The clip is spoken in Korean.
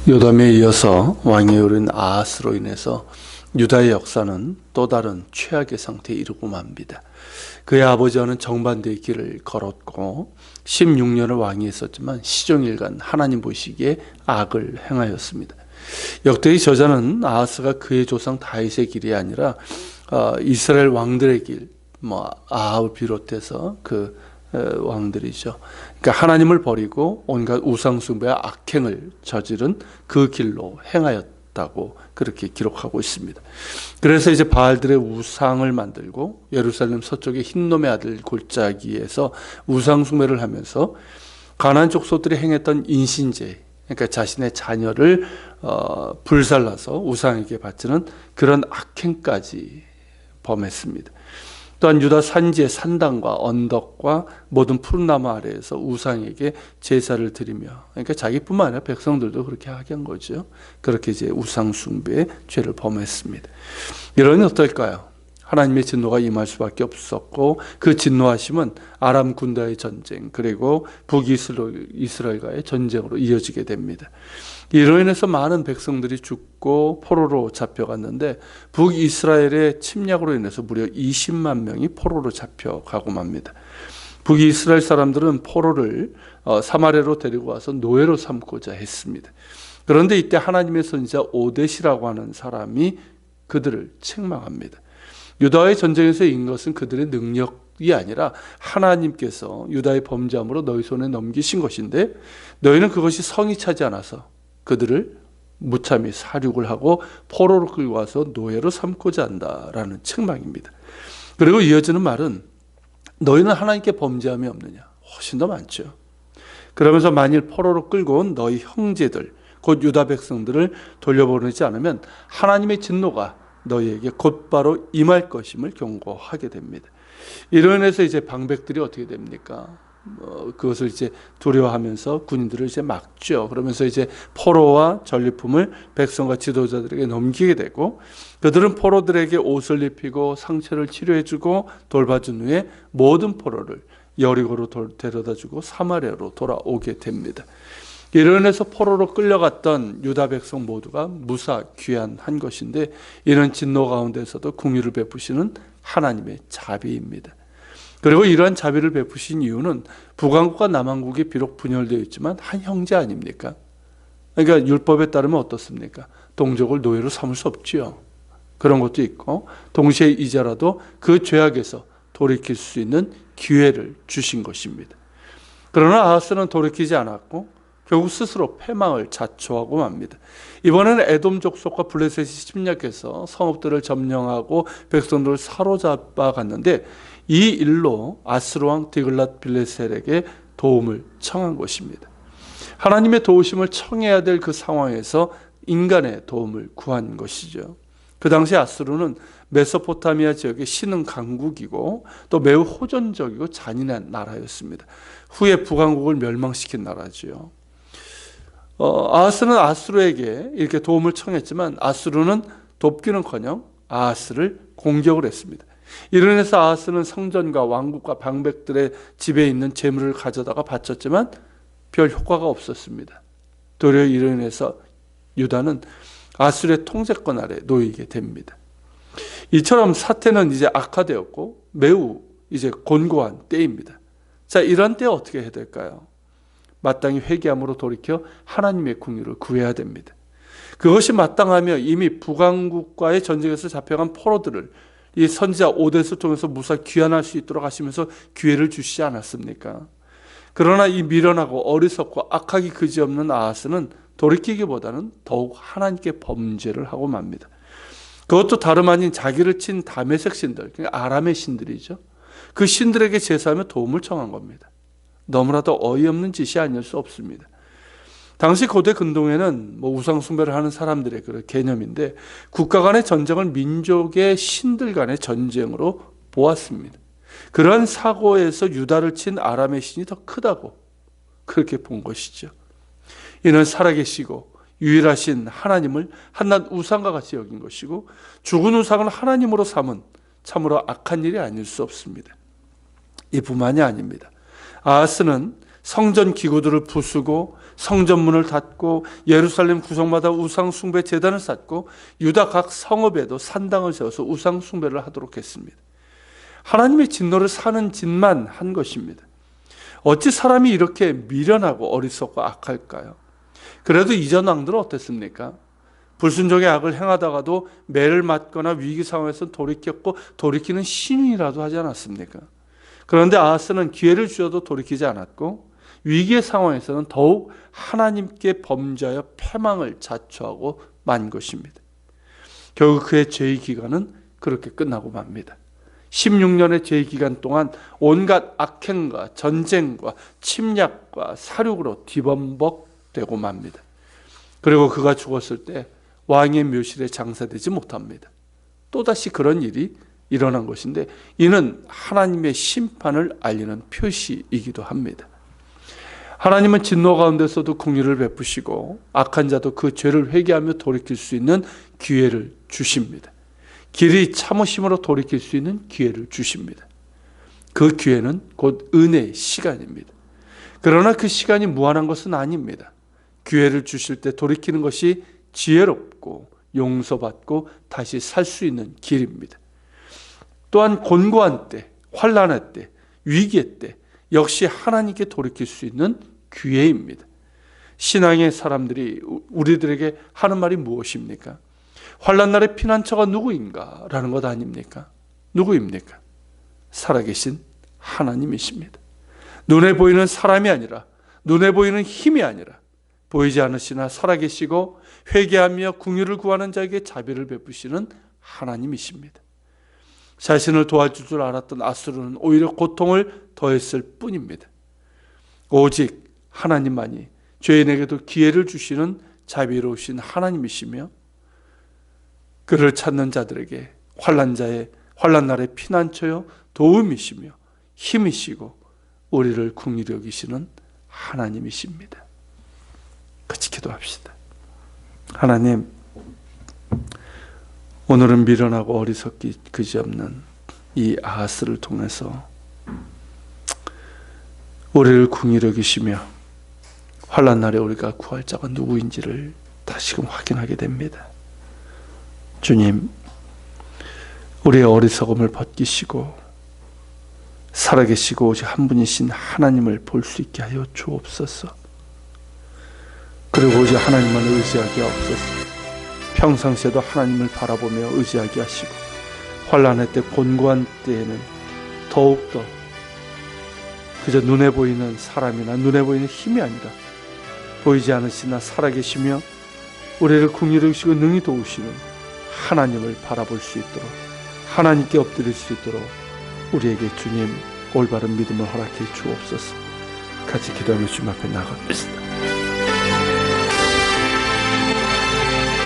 요담에 이어서 왕이 오른 아하스로 인해서 유다의 역사는 또 다른 최악의 상태에 이르고 맙니다. 그의 아버지와는 정반대의 길을 걸었고 16년을 왕이 있었지만 시종일관 하나님 보시기에 악을 행하였습니다. 역대의 저자는 아하스가 그의 조상 다윗의 길이 아니라 이스라엘 왕들의 길, 아합을 비롯해서 그 왕들이죠. 그러니까 하나님을 버리고 온갖 우상숭배와 악행을 저지른 그 길로 행하였다고 그렇게 기록하고 있습니다. 그래서 이제 바알들의 우상을 만들고 예루살렘 서쪽의 흰놈의 아들 골짜기에서 우상숭배를 하면서 가나안 족속들이 행했던 인신제, 그러니까 자신의 자녀를 불살라서 우상에게 바치는 그런 악행까지 범했습니다. 또한 유다 산지의 산당과 언덕과 모든 푸른 나무 아래에서 우상에게 제사를 드리며, 그러니까 자기뿐만 아니라 백성들도 그렇게 하게 한 거죠. 그렇게 이제 우상 숭배의 죄를 범했습니다. 이러니 어떨까요? 하나님의 진노가 임할 수밖에 없었고, 그 진노하심은 아람 군대의 전쟁, 그리고 북이스라엘과의 전쟁으로 이어지게 됩니다. 이로 인해서 많은 백성들이 죽고 포로로 잡혀갔는데, 북이스라엘의 침략으로 인해서 무려 20만 명이 포로로 잡혀가고 맙니다. 북이스라엘 사람들은 포로를 사마리아로 데리고 와서 노예로 삼고자 했습니다. 그런데 이때 하나님의 선지자 오뎃이라고 하는 사람이 그들을 책망합니다. 유다의 전쟁에서 이긴 것은 그들의 능력이 아니라 하나님께서 유다의 범죄함으로 너희 손에 넘기신 것인데, 너희는 그것이 성이 차지 않아서 그들을 무참히 살육을 하고 포로로 끌고 와서 노예로 삼고자 한다라는 책망입니다. 그리고 이어지는 말은 너희는 하나님께 범죄함이 없느냐? 훨씬 더 많죠. 그러면서 만일 포로로 끌고 온 너희 형제들, 곧 유다 백성들을 돌려보내지 않으면 하나님의 진노가 너희에게 곧바로 임할 것임을 경고하게 됩니다. 이로 인해서 이제 방백들이 어떻게 됩니까? 그것을 이제 두려워하면서 군인들을 이제 막죠. 그러면서 이제 포로와 전리품을 백성과 지도자들에게 넘기게 되고, 그들은 포로들에게 옷을 입히고 상처를 치료해주고 돌봐준 후에 모든 포로를 여리고로 데려다주고 사마리아로 돌아오게 됩니다. 이로 인해서 포로로 끌려갔던 유다 백성 모두가 무사 귀환한 것인데, 이런 진노 가운데서도 긍휼을 베푸시는 하나님의 자비입니다. 그리고 이러한 자비를 베푸신 이유는 북왕국과 남왕국이 비록 분열되어 있지만 한 형제 아닙니까? 그러니까 율법에 따르면 어떻습니까? 동족을 노예로 삼을 수 없지요. 그런 것도 있고, 동시에 이제라도 그 죄악에서 돌이킬 수 있는 기회를 주신 것입니다. 그러나 아하스는 돌이키지 않았고 결국 스스로 패망을 자초하고 맙니다. 이번에는 에돔 족속과 블레셋이 침략해서 성읍들을 점령하고 백성들을 사로잡아 갔는데, 이 일로 아스루 왕 디글랏 빌레셀에게 도움을 청한 것입니다. 하나님의 도우심을 청해야 될 그 상황에서 인간의 도움을 구한 것이죠. 그 당시 아스루는 메소포타미아 지역의 신흥 강국이고 또 매우 호전적이고 잔인한 나라였습니다. 후에 북왕국을 멸망시킨 나라지요. 아하스는 아수르에게 이렇게 도움을 청했지만 아수르는 돕기는커녕 아하스를 공격을 했습니다. 이로 인해서 아하스는 성전과 왕국과 방백들의 집에 있는 재물을 가져다가 바쳤지만 별 효과가 없었습니다. 도리어 이로 인해서 유다는 아수르의 통제권 아래 놓이게 됩니다. 이처럼 사태는 이제 악화되었고 매우 이제 곤고한 때입니다. 자, 이런 때 어떻게 해야 될까요? 마땅히 회개함으로 돌이켜 하나님의 긍휼을 구해야 됩니다. 그것이 마땅하며 이미 북왕국과의 전쟁에서 잡혀간 포로들을 이 선지자 오뎃을 통해서 무사 귀환할 수 있도록 하시면서 기회를 주시지 않았습니까? 그러나 이 미련하고 어리석고 악하기 그지없는 아하스는 돌이키기보다는 더욱 하나님께 범죄를 하고 맙니다. 그것도 다름 아닌 자기를 친 다메섹 신들, 그러니까 아람의 신들이죠. 그 신들에게 제사하며 도움을 청한 겁니다. 너무나도 어이없는 짓이 아닐 수 없습니다. 당시 고대 근동에는 우상 숭배를 하는 사람들의 그런 개념인데, 국가 간의 전쟁을 민족의 신들 간의 전쟁으로 보았습니다. 그러한 사고에서 유다를 친 아람의 신이 더 크다고 그렇게 본 것이죠. 이는 살아계시고 유일하신 하나님을 한낱 우상과 같이 여긴 것이고, 죽은 우상을 하나님으로 삼은 참으로 악한 일이 아닐 수 없습니다. 이뿐만이 아닙니다. 아하스는 성전 기구들을 부수고 성전문을 닫고 예루살렘 구성마다 우상 숭배 제단을 쌓고 유다 각 성읍에도 산당을 세워서 우상 숭배를 하도록 했습니다. 하나님의 진노를 사는 짓만 한 것입니다. 어찌 사람이 이렇게 미련하고 어리석고 악할까요? 그래도 이전 왕들은 어땠습니까? 불순종의 악을 행하다가도 매를 맞거나 위기 상황에서 돌이켰고 돌이키는 신인이라도 하지 않았습니까? 그런데 아하스는 기회를 주어도 돌이키지 않았고 위기의 상황에서는 더욱 하나님께 범죄하여 패망을 자초하고 만 것입니다. 결국 그의 죄의 기간은 그렇게 끝나고 맙니다. 16년의 죄의 기간 동안 온갖 악행과 전쟁과 침략과 사륙으로 뒤범벅되고 맙니다. 그리고 그가 죽었을 때 왕의 묘실에 장사되지 못합니다. 또다시 그런 일이 일어난 것인데 이는 하나님의 심판을 알리는 표시이기도 합니다. 하나님은 진노 가운데서도 긍휼을 베푸시고 악한 자도 그 죄를 회개하며 돌이킬 수 있는 기회를 주십니다. 길이 참으심으로 돌이킬 수 있는 기회를 주십니다. 그 기회는 곧 은혜의 시간입니다. 그러나 그 시간이 무한한 것은 아닙니다. 기회를 주실 때 돌이키는 것이 지혜롭고 용서받고 다시 살 수 있는 길입니다. 또한 곤고한 때, 환난의 때, 위기의 때 역시 하나님께 돌이킬 수 있는 기회입니다. 신앙의 사람들이 우리들에게 하는 말이 무엇입니까? 환난 날의 피난처가 누구인가? 라는 것 아닙니까? 누구입니까? 살아계신 하나님이십니다. 눈에 보이는 사람이 아니라, 눈에 보이는 힘이 아니라 보이지 않으시나 살아계시고 회개하며 긍휼을 구하는 자에게 자비를 베푸시는 하나님이십니다. 자신을 도와줄 줄 알았던 아수르는 오히려 고통을 더했을 뿐입니다. 오직 하나님만이 죄인에게도 기회를 주시는 자비로우신 하나님이시며 그를 찾는 자들에게 환난 날의 피난처요 도움이시며 힘이시고 우리를 긍휼히 여기시는 하나님이십니다. 같이 기도합시다. 하나님, 오늘은 미련하고 어리석기 그지없는 이 아하스를 통해서 우리를 긍휼히 여기시며 환난 날에 우리가 구할 자가 누구인지를 다시금 확인하게 됩니다. 주님, 우리의 어리석음을 벗기시고 살아계시고 오직 한 분이신 하나님을 볼 수 있게 하여 주옵소서. 그리고 오직 하나님만 의지하게 하옵소서. 평상시에도 하나님을 바라보며 의지하게 하시고 환난의 때 곤고한 때에는 더욱더 그저 눈에 보이는 사람이나 눈에 보이는 힘이 아니라 보이지 않으시나 살아계시며 우리를 긍휼히 여기시고 능히 도우시는 하나님을 바라볼 수 있도록 하나님께 엎드릴 수 있도록 우리에게 주님 올바른 믿음을 허락해 주옵소서. 같이 기도하며 주님 앞에 나아갑시다.